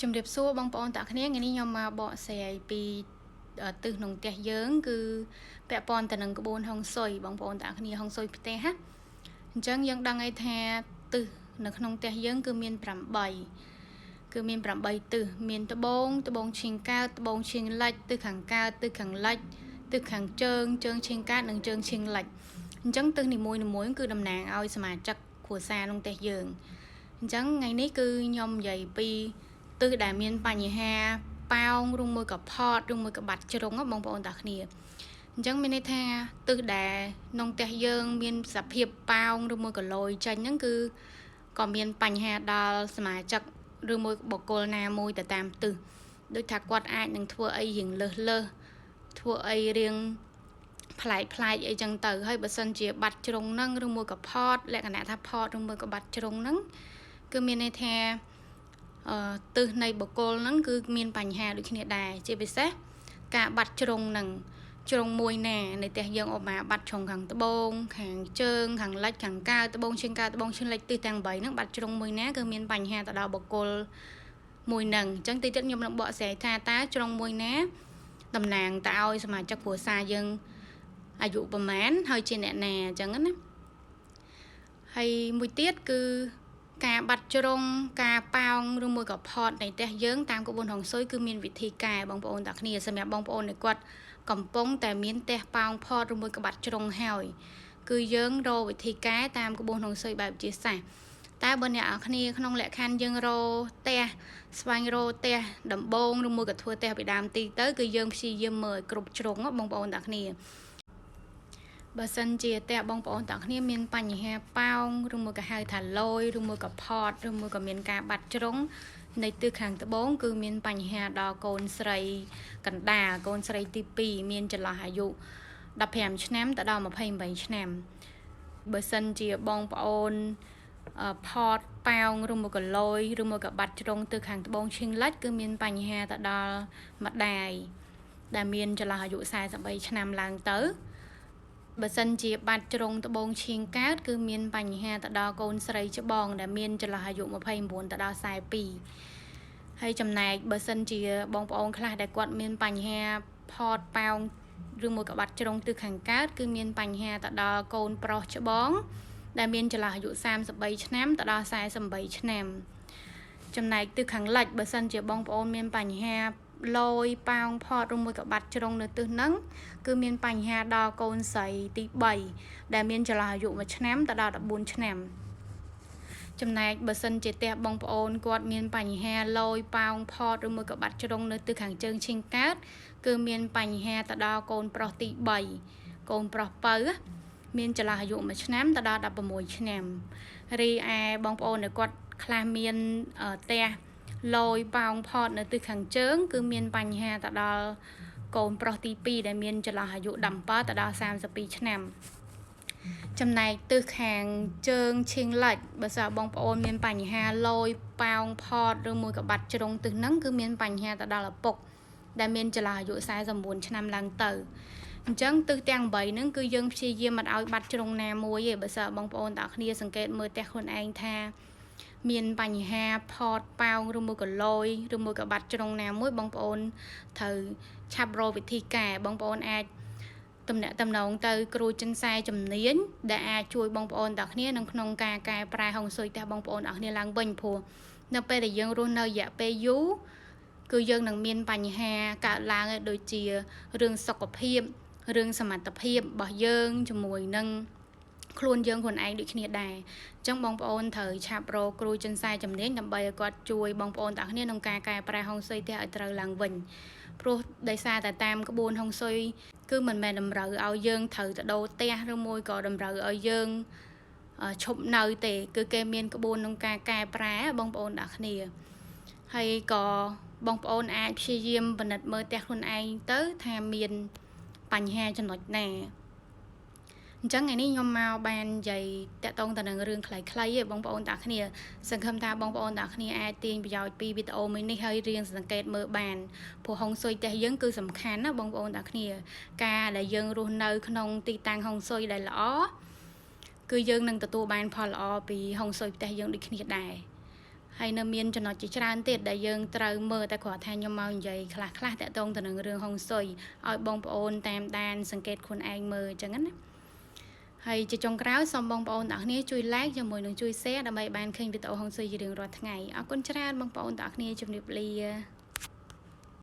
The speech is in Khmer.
ជំរាបសួរបងប្អូនតាគ្នាថ្ងៃនេះខ្ញុំមកបកស្រាយពីទិសក្នុងផ្ទះយើងគឺពាក់ព័ន្ធទៅនឹងក្បួនហុងស៊ុយបងប្អូនតាគ្នាហុងស៊ុយផ្ទះណាអញ្ចឹងយើងដឹងឲ្យថាទិសនៅក្នុងផ្ទះយើងគឺមាន8គឺមាន8ទិសមានត្បូងឈៀងកើតត្បូងឈៀងលិចទិសខាងកើតទិសខាងលិចទិសខាងជើងឈៀងកើតនិងជើងឈៀងលិចអញ្ចឹងទិសនីមួយៗគឺតំណាងឲ្យសមាជិកគ្រួសារក្នុងផ្ទះយើងអញ្ចឹងថ្ងៃនេះគឺខ្ញុំនិយាយពីទិសដែលមានបញ្ហាប៉ោងឬមួយក៏ផតឬមួយក៏បាត់ជ្រុងបងប្អូនតាគ្នាអញ្ចឹងមានន័យថាទិសដែលក្នុងផ្ទះយើងមានសភាពប៉ោងឬមួយក៏លយចេញហ្នឹងគឺក៏មានបញ្ហាដល់សមាជិកឬមួយបុគ្គលណាមួយទៅតាមទិសដូចថាគាត់អាចនឹងធ្វើអីរៀងលើសធ្វើអីរៀងប្លែកអីចឹងទៅហើយបើសិនជាបាត់ជ្រុងហ្នឹងឬមួយក៏ផតលក្ខណៈថាផតឬមួយក៏បាត់ជ្រុងហ្នឹងគឺមានន័យថាទិសនៃបុគ្គលហ្នឹងគឺមានបញ្ហាដូចគ្នាដែរជាពិសេសការបាត់ជ្រុងហ្នឹងជ្រុងមួយណានៅផ្ទះយើងឧបមាបាត់ជ្រុងខាងត្បូងខាងជើងខាងលិចខាងកើតត្បូងឈៀងកើតត្បូងឈៀងលិចទិសទាំង3ហ្នឹងបាត់ជ្រុងមួយណាគឺមានបញ្ហាទៅដល់បុគ្គលមួយហ្នឹងអញ្ចឹងតិចទៀតខ្ញុំនឹងបកស្រាយថាតើជ្រុងមួយណាតំណាងតើឲ្យសមាជិកគ្រួសារយើងអាយុប្រមាណហើយជាអ្នកណាអញ្ចឹងណាហើយមួយទៀតគឺការបាត់ជ្រុងការប៉ោងឬមួយក៏ផតនៃផ្ទះយើងតាមក្បួនហុងស៊ុយគឺមានវិធីកែបងប្អូនតាគ្នាសម្រាប់បងប្អូនដែលគាត់កំពុងតែមានផ្ទះប៉ោងផតឬមួយក៏បាត់ជ្រុងហើយគឺយើងរកវិធីកែតាមក្បួនហុងស៊ុយបែបវិទ្យាសាស្ត្រតែបើអ្នកនរគ្នាក្នុងលក្ខខណ្ឌយើងរកផ្ទះស្វែងរកផ្ទះដំបងឬមួយក៏ធ្វើផ្ទះពីដើមទីទៅគឺយើងព្យាយាមមើលគ្រប់ជ្រុងបងប្អូនតាគ្នាបើសិនជាផ្ទះបងប្អូនទាំងគ្នាមានបញ្ហាប៉ោងឬមួយក៏ហៅថាលយឬមួយក៏ផតឬមួយក៏មានការបាត់ជ្រុងនៃទិសខាងត្បូងគឺមានបញ្ហាដល់កូនស្រីកណ្ដាលកូនស្រីទី2មានចន្លោះអាយុ15ឆ្នាំទៅដល់28ឆ្នាំបើសិនជាបងប្អូនផតប៉ោងឬមួយក៏លយឬមួយក៏បាត់ជ្រុងទិសខាងត្បូងឈៀងលិចគឺមានបញ្ហាទៅដល់ម្ដាយដែលមានចន្លោះអាយុ43ឆ្នាំឡើងទៅបើសិនជាបាត់ជ្រុងត្បូងឈៀងកើតគឺមានបញ្ហាទៅដល់កូនស្រីច្បងដែលមានចន្លោះអាយុ29ទៅដល់42ហើយចំណែកបើសិនជាបងប្អូនខ្លះដែលគាត់មានបញ្ហាផតប៉ោងឬមួយក៏បាត់ជ្រុងទិសខាងកើតគឺមានបញ្ហាទៅដល់កូនប្រុសច្បងដែលមានចន្លោះអាយុ33ឆ្នាំទៅដល់48ឆ្នាំចំណែកទិសខាងលិចបើសិនជាបងប្អូនមានបញ្ហាលយប៉ោងផតឬមួយក៏បាត់ជ្រុងនៅទិសហ្នឹងគឺមានបញ្ហាដល់កូនស្រីទី3ដែលមានចន្លោះអាយុ1ឆ្នាំទៅដល់14ឆ្នាំចំណែកបើសិនជាផ្ទះបងប្អូនគាត់មានបញ្ហាលយប៉ោងផតឬមួយក៏បាត់ជ្រុងនៅទិសខាងជើងឈៀងកើតគឺមានបញ្ហាទៅដល់កូនប្រុសទី3កូនប្រុសពៅមានចន្លោះអាយុ1ឆ្នាំទៅដល់16ឆ្នាំរីឯបងប្អូនដែលគាត់ខ្លះមានផ្ទះលយប៉ោងផតនៅទិសខាងជើងគឺមានបញ្ហាទៅដល់កូនប្រុសទី2ដែលមានចន្លោះអាយុ17ទៅដល់32ឆ្នាំចំណែកទិសខាងជើងឈៀងលិចបើសិនបងប្អូនមានបញ្ហាលយប៉ោងផតឬមួយក៏បាត់ជ្រុងទិសហ្នឹងគឺមានបញ្ហាទៅដល់ឪពុកដែលមានចន្លោះអាយុ49ឆ្នាំឡើងទៅអញ្ចឹងទិសទាំង3ហ្នឹងគឺយើងព្យាយាមមិនឲ្យបាត់ជ្រុងណាមួយទេបើសិនបងប្អូនទាំងគ្នាសង្កេតមើលផ្ទះខ្លួនឯងថាមានបញ្ហាផតប៉ោងឬមួយក៏លយឬមួយក៏បាត់ជ្រុងណាមួយបងប្អូនត្រូវឆាប់រកវិធីកែបងប្អូនអាចតំណងទៅគ្រូចិនសែជំនាញដែលអាចជួយបងប្អូនទាំងគ្នានៅក្នុងការកែប្រែហុងស៊ុយផ្ទះបងប្អូនទាំងគ្នាឡើងវិញព្រោះនៅពេលដែលយើងរស់នៅរយៈពេលយូរគឺយើងនឹងមានបញ្ហាកើតឡើងដូចជារឿងសុខភាពរឿងសមត្ថភាពរបស់យើងជាមួយនឹងខ្លួនយើងខ្លួនឯងដូចគ្នាដែរអញ្ចឹងបងប្អូនត្រូវឆាប់រកគ្រូចិនសែជំនាញដើម្បីឲ្យគាត់ជួយបងប្អូនទាំងគ្នាក្នុងការកែប្រែហុងស៊ុយផ្ទះឲ្យត្រូវឡើងវិញព្រោះដោយសារតែតាមក្បួនហុងស៊ុយគឺមិនមែនតម្រូវឲ្យយើងត្រូវទៅដូរផ្ទះឬមួយក៏តម្រូវឲ្យយើងឈប់នៅទេគឺគេមានក្បួនក្នុងការកែប្រែបងប្អូនទាំងគ្នាហើយក៏បងប្អូនអាចព្យាយាមពិនិត្យមើលផ្ទះខ្លួនឯងទៅថាមានបញ្ហាចំណុចណាអញ្ចឹងថ្ងៃនេះខ្ញុំមកបាននិយាយតាក់ទងទៅនឹងរឿងខ្លីៗឯងបងប្អូនទាំងគ្នាសង្ឃឹមថាបងប្អូនទាំងគ្នាអាចទាញប្រយោជន៍ពីវីដេអូមួយនេះហើយរៀនសង្កេតមើលបានព្រោះហុងស៊ុយផ្ទះយើងគឺសំខាន់ណាបងប្អូនទាំងគ្នាការដែលយើងរស់នៅក្នុងទីតាំងហុងស៊ុយដែលល្អគឺយើងនឹងទទួលបានផលល្អពីហុងស៊ុយផ្ទះយើងដូចគ្នាដែរហ ហើយនៅមានចំណុចជាច្រើនទៀតដែលយើងត្រូវមើលតែគ្រាន់ថាខ្ញុំមកនិយាយខ្លះតាក់ទងទៅនឹងរឿងហុងស៊ុយឲ្យបងប្អូនតាមដានសង្កេតខ្លួនឯងមើលអញ្ចឹងណាហើយជាចុងក្រោយសូមបងប្អូនទាំងគ្នាជួយ like ជាមួយនឹងជួយ share ដើម្បីបានឃើញវីដេអូហុងស៊ុយជារៀងរាល់ថ្ងៃអរគុណច្រើនបងប្អូនទាំងគ្នាជំរាបលា